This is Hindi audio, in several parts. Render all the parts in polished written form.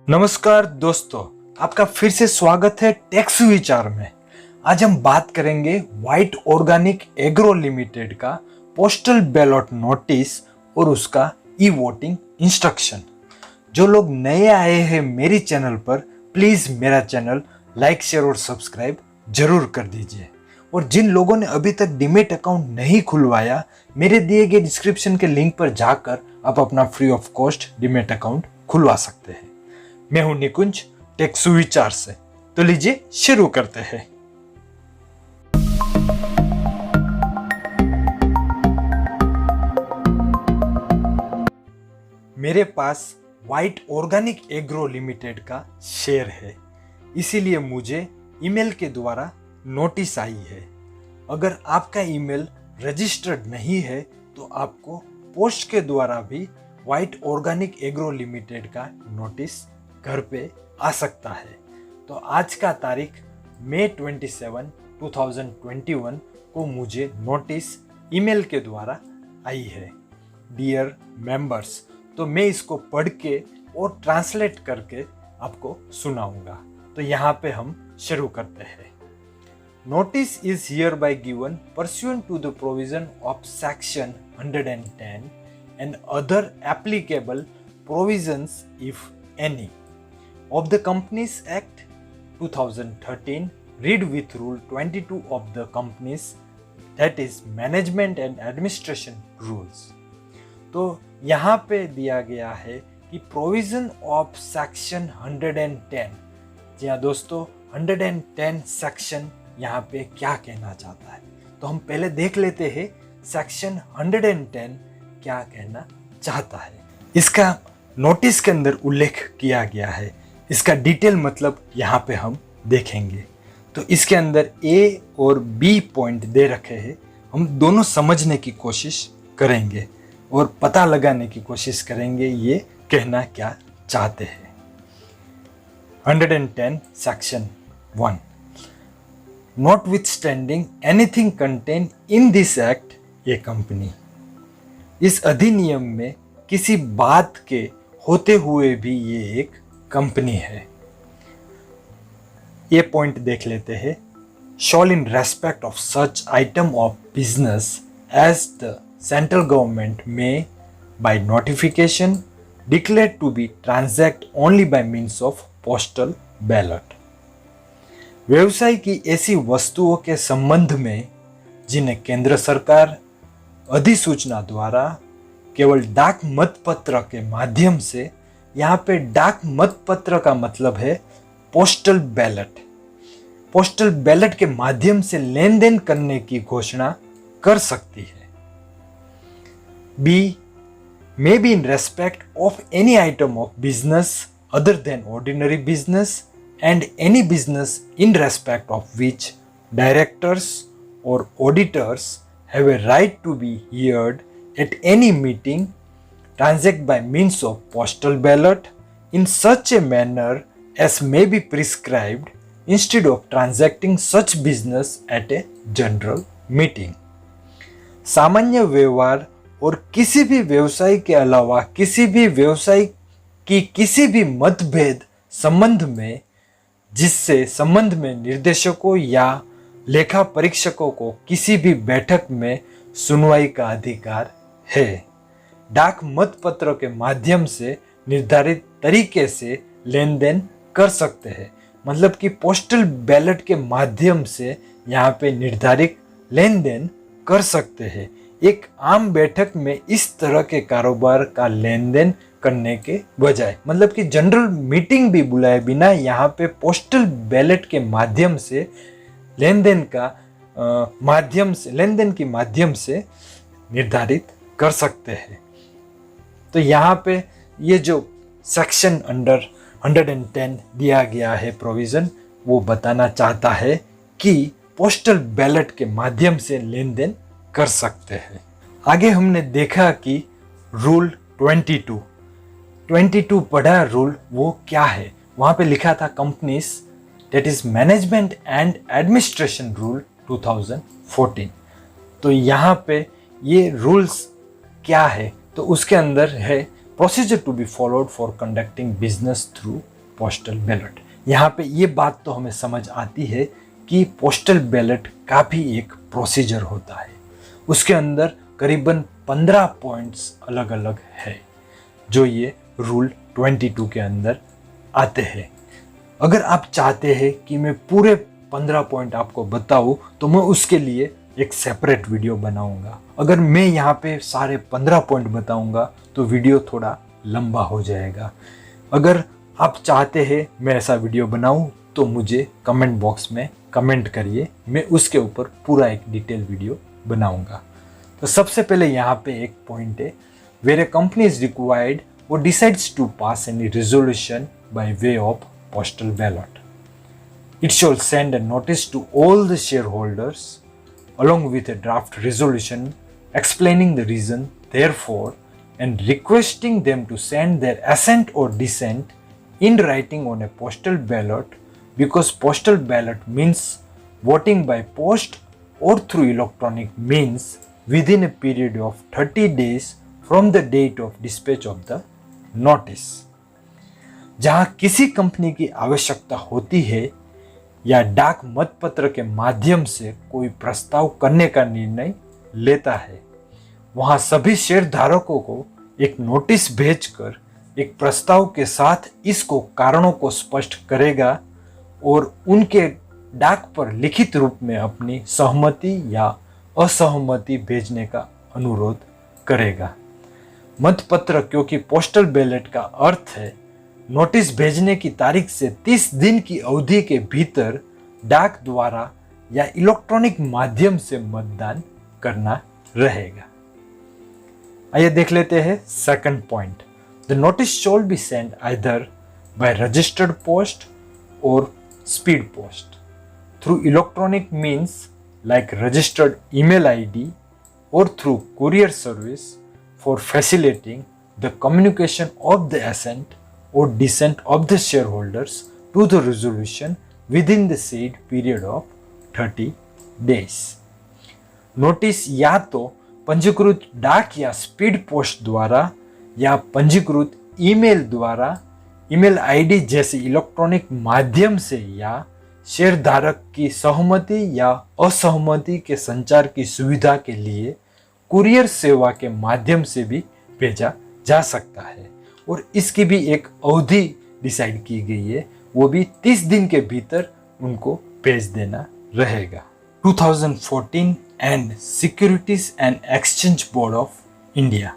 नमस्कार दोस्तों, आपका फिर से स्वागत है टैक्स विचार में। आज हम बात करेंगे व्हाइट ऑर्गेनिक एग्रो लिमिटेड का पोस्टल बैलेट नोटिस और उसका ई वोटिंग इंस्ट्रक्शन। जो लोग नए आए हैं मेरी चैनल पर, प्लीज मेरा चैनल लाइक शेयर और सब्सक्राइब जरूर कर दीजिए। और जिन लोगों ने अभी तक डीमेट अकाउंट नहीं खुलवाया, मेरे दिए गए डिस्क्रिप्शन के लिंक पर जाकर आप अपना free of cost demat account खुलवा सकते हैं। मैं हूं निकुंज टैक्स विचार से। तो लीजिए शुरू करते हैं। मेरे पास व्हाइट ऑर्गेनिक एग्रो लिमिटेड का शेयर है, इसीलिए मुझे ईमेल के द्वारा नोटिस आई है। अगर आपका ईमेल रजिस्टर्ड नहीं है तो आपको पोस्ट के द्वारा भी व्हाइट ऑर्गेनिक एग्रो लिमिटेड का नोटिस घर पे आ सकता है। तो आज का तारीख मई 27, 2021 को मुझे नोटिस ईमेल के द्वारा आई है। डियर मेंबर्स, तो मैं इसको पढ़ के और ट्रांसलेट करके आपको सुनाऊंगा। तो यहाँ पे हम शुरू करते हैं। Notice is hereby given pursuant to the provision of Section 110 and other applicable provisions, if any, of the Companies Act 2013, read with Rule 22 of the Companies, that is Management and Administration Rules। तो यहाँ पे दिया गया है कि प्रोविजन ऑफ सेक्शन 110। जी हाँ दोस्तों, 110 सेक्शन यहाँ पे क्या कहना चाहता है, तो हम पहले देख लेते हैं सेक्शन 110 क्या कहना चाहता है। इसका नोटिस के अंदर उल्लेख किया गया है, इसका डिटेल मतलब यहाँ पे हम देखेंगे। तो इसके अंदर ए और बी पॉइंट दे रखे हैं, हम दोनों समझने की कोशिश करेंगे और पता लगाने की कोशिश करेंगे ये कहना क्या चाहते हैं। 110 section 1, notwithstanding anything contain in this act A company. इस अधिनियम में किसी बात के होते हुए भी ये एक कंपनी है। ये पॉइंट देख लेते हैं। Shall in respect of such item of business as the central government में by notification declare to be transact only by means of postal ballot. व्यवसाय की ऐसी वस्तुओं के संबंध में जिन्हें केंद्र सरकार अधिसूचना द्वारा केवल डाक मतपत्र के माध्यम से, यहाँ पे डाक मतपत्र का मतलब है पोस्टल बैलेट, पोस्टल बैलेट के माध्यम से लेन देन करने की घोषणा कर सकती है। B, may be in respect of any item of business other than ordinary business and any business in respect of which directors or auditors have a right to be heard at any meeting, transact by means of postal ballot in such a manner as may be prescribed instead of transacting such business at a general meeting। सामान्य व्यवहार और किसी भी व्यवसाय के अलावा किसी भी व्यवसाय की किसी भी मतभेद संबंध में जिससे संबंध में निर्देशकों या लेखा परीक्षकों को किसी भी बैठक में सुनवाई का अधिकार है। डाक मतपत्र के माध्यम से निर्धारित तरीके से लेन देन कर सकते हैं, मतलब कि पोस्टल बैलेट के माध्यम से यहाँ पे निर्धारित लेन देन कर सकते हैं। एक आम बैठक में इस तरह के कारोबार का लेन देन करने के बजाय, मतलब कि जनरल मीटिंग भी बुलाए बिना यहाँ पे पोस्टल बैलेट के माध्यम से लेन देन की माध्यम से निर्धारित कर सकते हैं। तो यहाँ पे ये जो सेक्शन अंडर 110 दिया गया है प्रोविजन, वो बताना चाहता है कि पोस्टल बैलेट के माध्यम से लेन देन कर सकते हैं। आगे हमने देखा कि रूल 22 पढ़ा रूल, वो क्या है। वहाँ पे लिखा था companies, that is management and administration rule 2014। तो यहाँ पे ये रूल्स क्या है, तो उसके अंदर है procedure to be followed for conducting business through postal ballot. यहाँ पे ये बात तो हमें समझ आती है कि पोस्टल बैलेट का भी एक प्रोसीजर होता है। उसके अंदर करीबन 15 पॉइंट्स अलग अलग है जो ये रूल 22 के अंदर आते हैं। अगर आप चाहते हैं कि मैं पूरे 15 पॉइंट आपको बताऊं तो मैं उसके लिए एक सेपरेट वीडियो बनाऊंगा। अगर मैं यहाँ पे सारे 15 पॉइंट बताऊंगा तो वीडियो थोड़ा लंबा हो जाएगा। अगर आप चाहते हैं मैं ऐसा वीडियो बनाऊं तो मुझे कमेंट बॉक्स में कमेंट करिए, मैं उसके ऊपर पूरा एक डिटेल वीडियो बनाऊंगा। तो सबसे पहले यहाँ पे एक पॉइंट है, where a company is required or decides to pass any resolution by way of postal ballot. It shall send a notice to all the shareholders along with a draft resolution explaining the reason therefore and requesting them to send their assent or dissent in writing on a postal ballot, because postal ballot means voting by post or through electronic means within a period of 30 days from the date of dispatch of the notice. जहां किसी कंपनी की आवश्यकता होती है या डाक मतपत्र के माध्यम से कोई प्रस्ताव करने का निर्णय लेता है, वहां सभी शेयरधारकों को एक नोटिस भेजकर एक प्रस्ताव के साथ इसको कारणों को स्पष्ट करेगा और उनके डाक पर लिखित रूप में अपनी सहमति या असहमति भेजने का अनुरोध करेगा। मतपत्र, क्योंकि पोस्टल बैलेट का अर्थ है नोटिस भेजने की तारीख से 30 दिन की अवधि के भीतर डाक द्वारा या इलेक्ट्रॉनिक माध्यम से मतदान करना रहेगा। आइए देख लेते हैं second point. The notice shall be sent either by registered post और speed post through electronic means like registered email ID और through courier service for facilitating the communication of the assent or dissent of the shareholders to the resolution within the said period of 30 days. Notice या तो पंजीकृत डाक या स्पीड पोस्ट द्वारा या पंजीकृत ईमेल द्वारा, ईमेल आईडी जैसे इलेक्ट्रॉनिक माध्यम से या शेयरधारक की सहमति या असहमति के संचार की सुविधा के लिए कुरियर सेवा के माध्यम से भी भेजा जा सकता है और इसकी भी एक अवधि डिसाइड की गई है, वो भी 30 दिन के भीतर उनको भेज देना रहेगा। 2014 and securities and exchange board of India,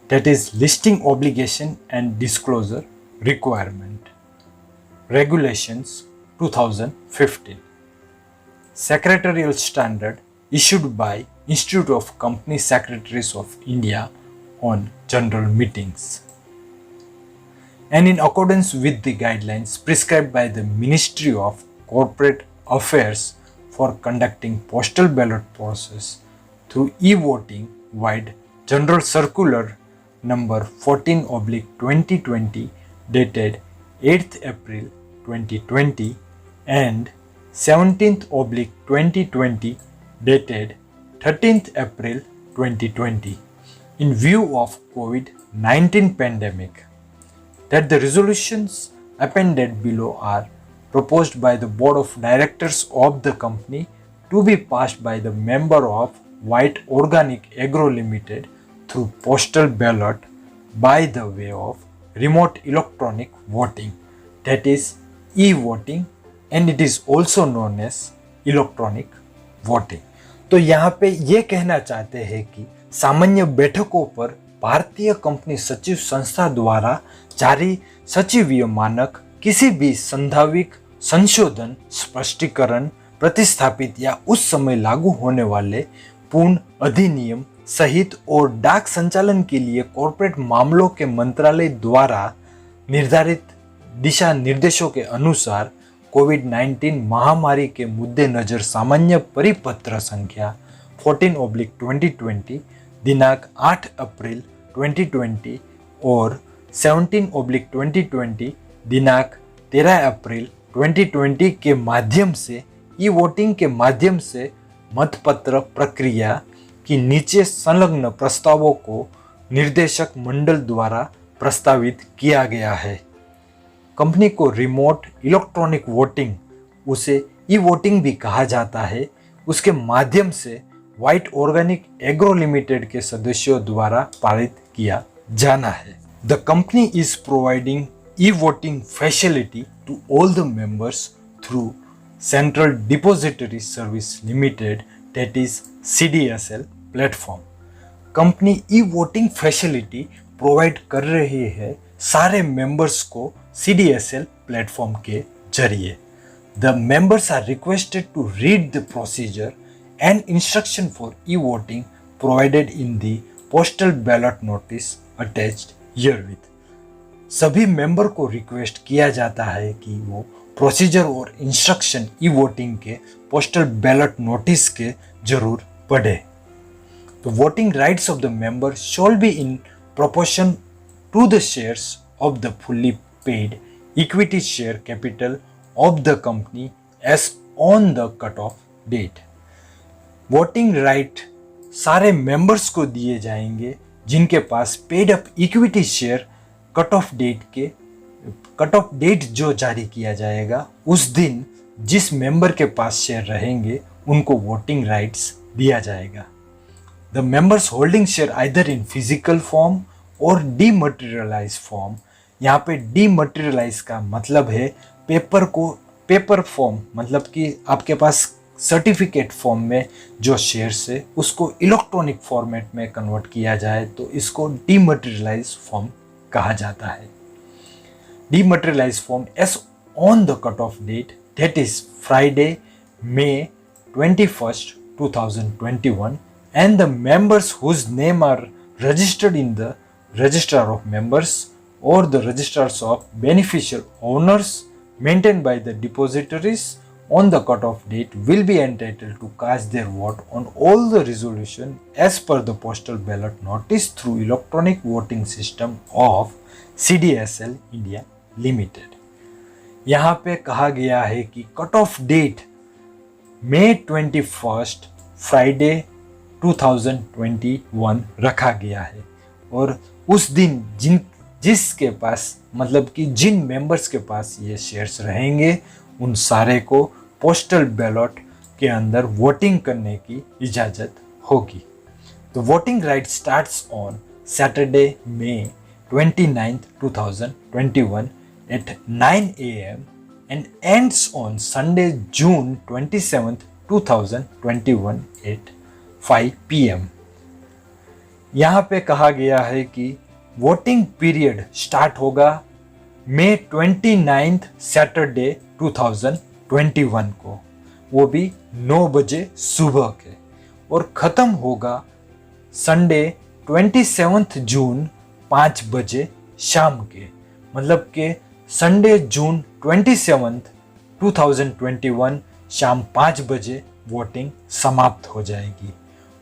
that is listing obligation and disclosure requirement regulations 2015, secretarial standard issued by Institute of Company Secretaries of India on general meetings, and in accordance with the guidelines prescribed by the Ministry of Corporate Affairs for conducting postal ballot process through e-voting wide General Circular number 14/2020 dated 8th April 2020 and 17/2020 dated 13th April 2020 in view of COVID-19 pandemic, that the resolutions appended below are proposed by the Board of Directors of the company to be passed by the member of White Organic Agro Limited through postal ballot by the way of remote electronic voting, that is e-voting, and it is also known as electronic voting। तो यहाँ पे ये कहना चाहते हैं कि सामान्य बैठकों पर भारतीय कंपनी सचिव संस्था द्वारा जारी सचिवीय मानक किसी भी संभावित संशोधन, स्पष्टीकरण, प्रतिस्थापित या उस समय लागू होने वाले पूर्ण अधिनियम सहित और डाक संचालन के लिए कॉर्पोरेट मामलों के मंत्रालय द्वारा निर्धारित दिशा निर्देशों के अनुसार कोविड-19 महामारी के मुद्देनजर सामान्य परिपत्र संख्या 14/2020 दिनांक 8 अप्रैल 2020 और 17/2020 दिनांक 13 अप्रैल 2020 के माध्यम से ई वोटिंग के माध्यम से मतपत्र प्रक्रिया की नीचे संलग्न प्रस्तावों को निर्देशक मंडल द्वारा प्रस्तावित किया गया है। कंपनी को रिमोट इलेक्ट्रॉनिक वोटिंग, उसे ई वोटिंग भी कहा जाता है, उसके माध्यम से व्हाइट ऑर्गेनिक एग्रो लिमिटेड के सदस्यों द्वारा पारित किया जाना है। The company is providing e voting facility to all the members through central depository service limited, that is CDSL platform. Company e voting facility provide कर रही है सारे मेंबर्स को CDSL प्लेटफॉर्म के जरिए। The members are requested to read the procedure and instruction for e-voting provided in the postal ballot notice attached herewith. सभी मेंबर को रिक्वेस्ट किया जाता है कि वो प्रोसीजर और इंस्ट्रक्शन ई वोटिंग के पोस्टल बैलेट नोटिस के जरूर पढ़े। तो voting rights of the member shawl be in proportion to the shares of the fully paid equity share capital of the company as on the cut-off date. Voting right सारे मेंबर्स को दिए जाएंगे जिनके पास paid up equity share cut off date जो जारी किया जाएगा उस दिन जिस मेंबर के पास शेयर रहेंगे उनको वोटिंग राइट्स दिया जाएगा। The members holding share either in physical form और डीमटेरियलाइज फॉर्म। यहाँ पे डीमटेरियलाइज का मतलब है पेपर फॉर्म, मतलब कि आपके पास सर्टिफिकेट फॉर्म में जो शेयर्स है उसको इलेक्ट्रॉनिक फॉर्मेट में कन्वर्ट किया जाए तो इसको डीमटेरियलाइज फॉर्म कहा जाता है। Dematerialise form as on the cut off date, that is Friday May 21st, 2021, and the members whose name are registered in the Registrar of Members or the Registrars of Beneficial Owners maintained by the depositories on the cut-off date will be entitled to cast their vote on all the resolution as per the postal ballot notice through electronic voting system of CDSL India Limited। यहाँ पे कहा गया है कि cut off date May 21st, Friday 2021 रखा गया है और उस दिन जिसके पास, मतलब कि जिन मेंबर्स के पास ये शेयर्स रहेंगे उन सारे को पोस्टल बैलेट के अंदर वोटिंग करने की इजाज़त होगी। तो voting right starts on Saturday May 29th, 2021 at 9 AM and ends on Sunday, June 27th, 2021 at 5 PM। यहाँ पे कहा गया है कि वोटिंग पीरियड स्टार्ट होगा May 29th, सैटरडे 2021 को, वो भी 9 बजे सुबह के, और ख़त्म होगा संडे 27th जून 5 बजे शाम के। मतलब के संडे जून 27th, 2021 शाम 5 बजे वोटिंग समाप्त हो जाएगी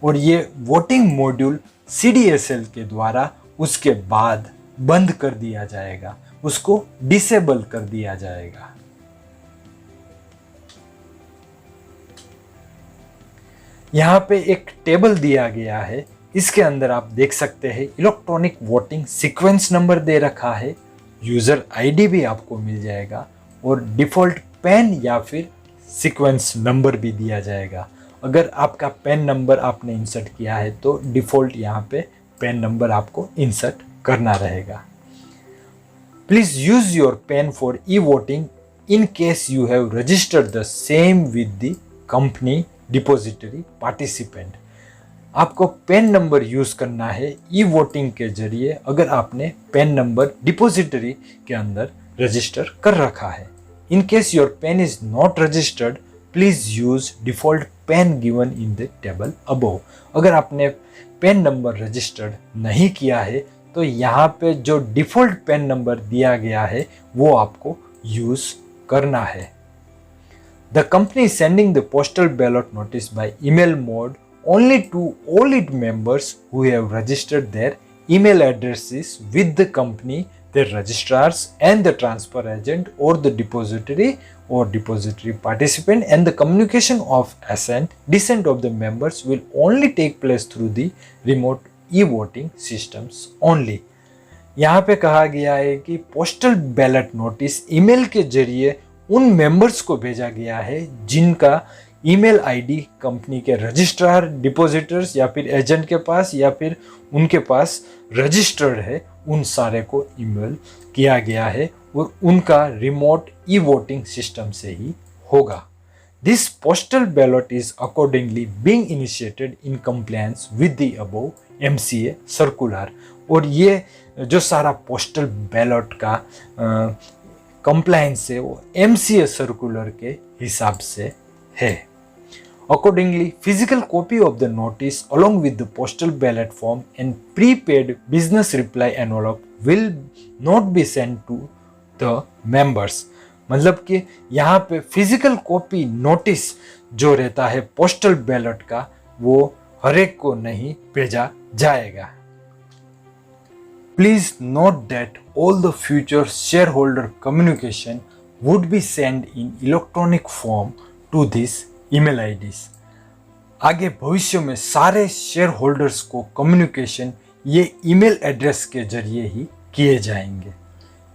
और ये वोटिंग मॉड्यूल CDSL के द्वारा उसके बाद बंद कर दिया जाएगा, उसको डिसेबल कर दिया जाएगा। यहाँ पे एक टेबल दिया गया है, इसके अंदर आप देख सकते हैं इलेक्ट्रॉनिक वोटिंग सीक्वेंस नंबर दे रखा है, यूज़र आईडी भी आपको मिल जाएगा और डिफ़ॉल्ट पैन या फिर सीक्वेंस नंबर भी दिया जाएगा। अगर आपका पैन नंबर आपने इंसर्ट किया है तो डिफ़ॉल्ट यहाँ पे पैन नंबर आपको इंसर्ट करना रहेगा। Please use your pan for e voting in case you have registered the same with the company depository participant. आपको पेन नंबर यूज़ करना है ई वोटिंग के जरिए अगर आपने पेन नंबर डिपॉजिटरी के अंदर रजिस्टर कर रखा है। In case your PAN is not registered, please use default PAN given in the table above. अगर आपने पेन नंबर रजिस्टर्ड नहीं किया है तो यहाँ पे जो डिफ़ॉल्ट पेन नंबर दिया गया है वो आपको यूज़ करना है। The company is sending the postal ballot notice by email mode only to all its members who have registered their email addresses with the company, their registrars and the transfer agent or the depository or depository participant, and the communication of descent of the members will only take place through the remote e-voting systems only। यहाँ पे कहा गया है कि पोस्टल बैलेट नोटिस ईमेल के जरिए उन मेंबर्स को भेजा गया है जिनका ईमेल आईडी कंपनी के रजिस्ट्रार, डिपॉजिटर्स या फिर एजेंट के पास या फिर उनके पास रजिस्टर्ड है, उन सारे को ईमेल किया गया है और उनका रिमोट ई वोटिंग सिस्टम से ही होगा। This postal ballot is accordingly being initiated in compliance with the above MCA circular. और ये जो सारा पोस्टल बैलेट का कंप्लायंस है वो MCA सर्कुलर के हिसाब से है। Accordingly, physical copy of the notice along with the postal ballot form and prepaid business reply envelope will not be sent to the members। मतलब कि यहाँ पे फिजिकल कॉपी नोटिस जो रहता है पोस्टल बैलेट का वो हर एक को नहीं भेजा जाएगा। Please note that all the future shareholder communication would be sent in electronic form to this email IDs. आगे भविष्य में सारे शेयर होल्डर्स को कम्युनिकेशन ये ईमेल एड्रेस के जरिए ही किए जाएंगे।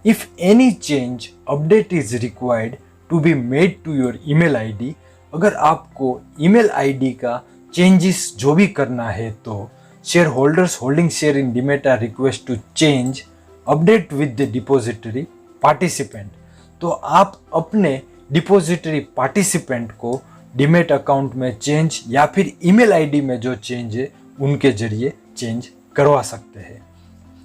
If any change update is required to be made to your email ID, अगर आपको ईमेल आईडी का चेंजेस जो भी करना है तो share holders holding share in demat are request to change update with the depository participant. तो आप अपने डिपॉजिटरी पार्टिसिपेंट को डीमेट अकाउंट में चेंज या फिर ईमेल आईडी में जो चेंज है उनके जरिए चेंज करवा सकते हैं।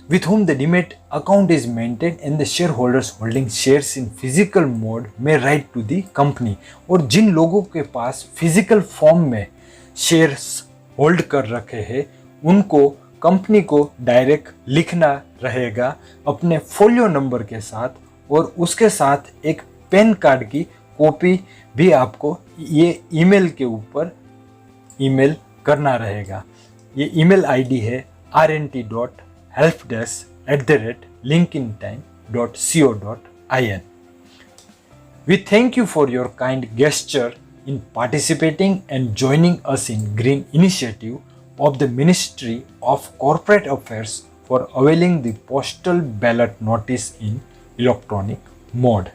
With whom the demat account is maintain and the share holders holding shares in physical mode में राइट टू द कंपनी। और जिन लोगों के पास फिजिकल फॉर्म में शेयर्स होल्ड कर रखे हैं उनको कंपनी को डायरेक्ट लिखना रहेगा अपने फोलियो नंबर के साथ, और उसके साथ एक पैन कार्ड की कॉपी भी आपको ये ईमेल के ऊपर ईमेल करना रहेगा। ये ईमेल आईडी है rnt.helpdesk@linkintime.co.in। We thank you for your kind gesture in participating and joining us in green initiative of the Ministry of Corporate Affairs for availing the postal ballot notice in electronic mode।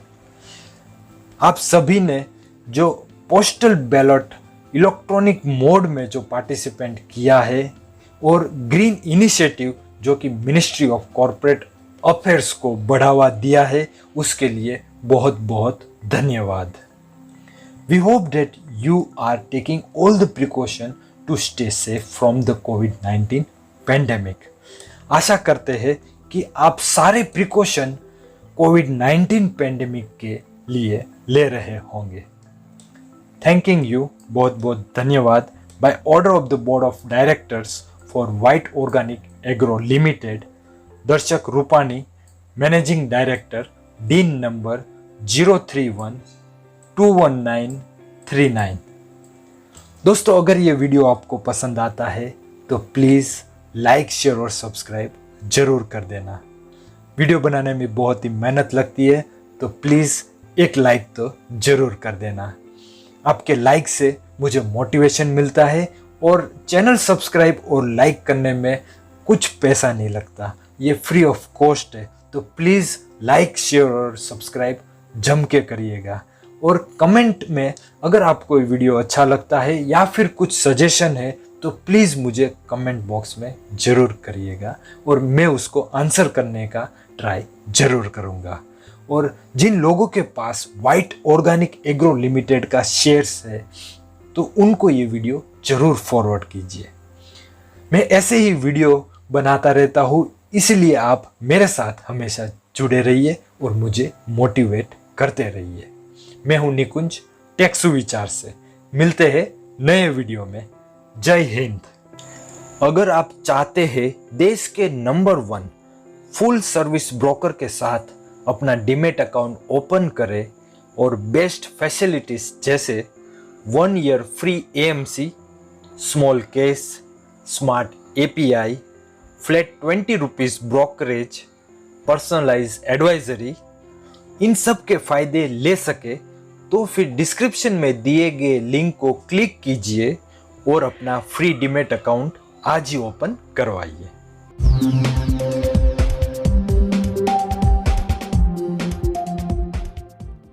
आप सभी ने जो पोस्टल बैलेट इलेक्ट्रॉनिक मोड में जो पार्टिसिपेंट किया है और ग्रीन इनिशिएटिव जो कि मिनिस्ट्री ऑफ कॉर्पोरेट अफेयर्स को बढ़ावा दिया है, उसके लिए बहुत बहुत धन्यवाद। We hope that you are taking all the precaution to stay safe from the कोविड-19 पेंडेमिक। आशा करते हैं कि आप सारे प्रिकॉशन कोविड-19 पेंडेमिक के लिए ले रहे होंगे। थैंकिंग यू, बहुत बहुत धन्यवाद। By order of the board of directors for white organic agro limited, Darshak Rupani, managing director, DIN number 031-21939। दोस्तों, अगर ये वीडियो आपको पसंद आता है तो प्लीज़ लाइक, शेयर और सब्सक्राइब जरूर कर देना। वीडियो बनाने में बहुत ही मेहनत लगती है तो प्लीज़ एक लाइक तो जरूर कर देना। आपके लाइक से मुझे मोटिवेशन मिलता है और चैनल सब्सक्राइब और लाइक करने में कुछ पैसा नहीं लगता, ये फ्री ऑफ कॉस्ट है। तो प्लीज़ लाइक, शेयर और सब्सक्राइब जम के करिएगा। और कमेंट में अगर आपको ये वीडियो अच्छा लगता है या फिर कुछ सजेशन है तो प्लीज़ मुझे कमेंट बॉक्स में ज़रूर करिएगा और मैं उसको आंसर करने का ट्राई ज़रूर करूँगा। और जिन लोगों के पास व्हाइट ऑर्गेनिक एग्रो लिमिटेड का शेयर्स है तो उनको ये वीडियो ज़रूर फॉरवर्ड कीजिए। मैं ऐसे ही वीडियो बनाता रहता हूँ, इसलिए आप मेरे साथ हमेशा जुड़े रहिए और मुझे मोटिवेट करते रहिए। मैं हूँ निकुंज, टेक सुविचार से। मिलते हैं नए वीडियो में। जय हिंद। अगर आप चाहते हैं देश के नंबर 1 फुल सर्विस ब्रोकर के साथ अपना डीमेट अकाउंट ओपन करें और बेस्ट फैसिलिटीज जैसे 1 year free AMC, small case, smart API, flat 20 rupees brokerage, personalised advisory, इन सब के फायदे ले सके तो फिर डिस्क्रिप्शन में दिए गए लिंक को क्लिक कीजिए और अपना फ्री डीमेट अकाउंट आज ही ओपन करवाइए।